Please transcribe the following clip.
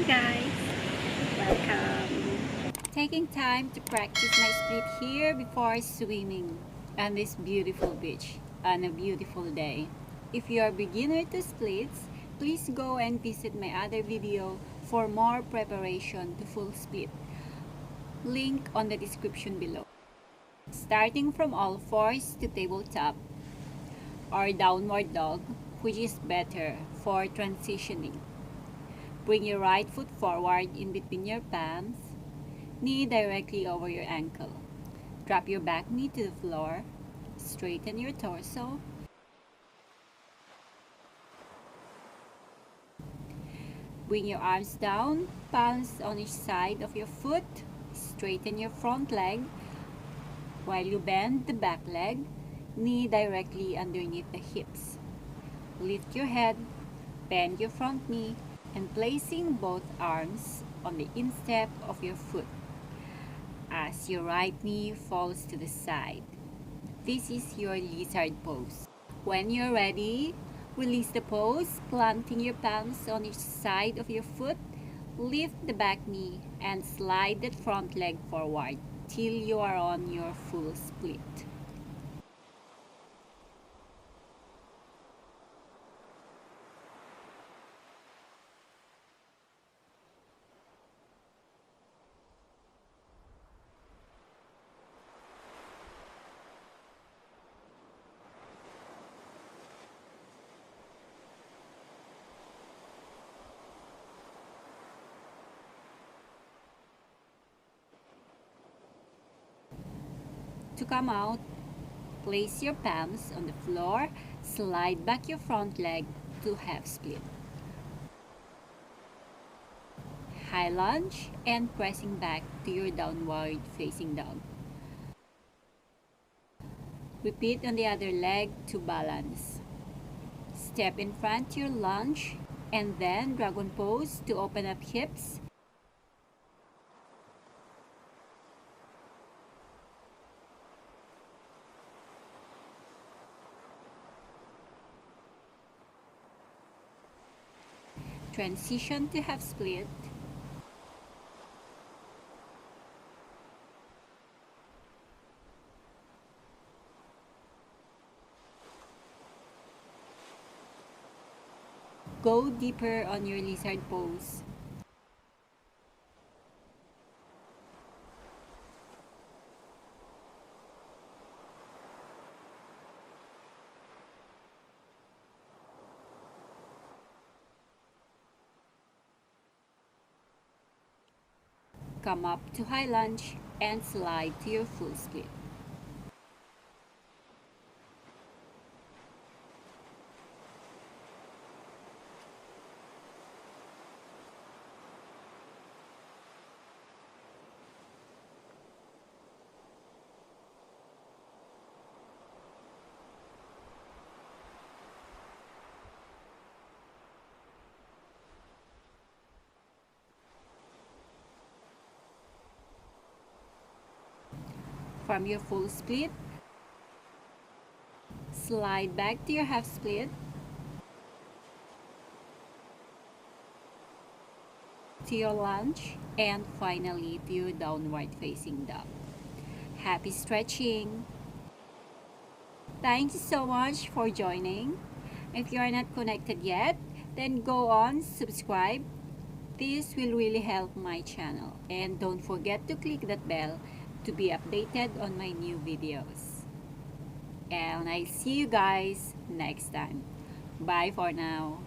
Hi guys, welcome. Taking time to practice my split here before swimming on this beautiful beach on a beautiful day. If you are beginner to splits, please go and visit my other video for more preparation to full split. Link on the description below. Starting from all fours to tabletop or downward dog, which is better for transitioning. Bring your right foot forward in between your palms, knee directly over your ankle. Drop your back knee to the floor, straighten your torso. Bring your arms down, palms on each side of your foot, straighten your front leg while you bend the back leg, knee directly underneath the hips. Lift your head, bend your front knee, and placing both arms on the instep of your foot as your right knee falls to the side. This is your lizard pose. When you're ready, release the pose, planting your palms on each side of your foot. Lift the back knee and slide that front leg forward till you are on your full split. To come out, place your palms on the floor, slide back your front leg to half split. High lunge and pressing back to your downward facing dog. Repeat on the other leg to balance. Step in front to your lunge and then dragon pose to open up hips. Transition to half split. Go deeper on your lizard pose. Come up to high lunge and slide to your full split. From your full split, slide back to your half split, to your lunge, and finally to your downward facing dog. Happy stretching! Thank you so much for joining. If you are not connected yet, then go on, subscribe. This will really help my channel. And don't forget to click that bell to be updated on my new videos. And I'll see you guys next time. Bye for now.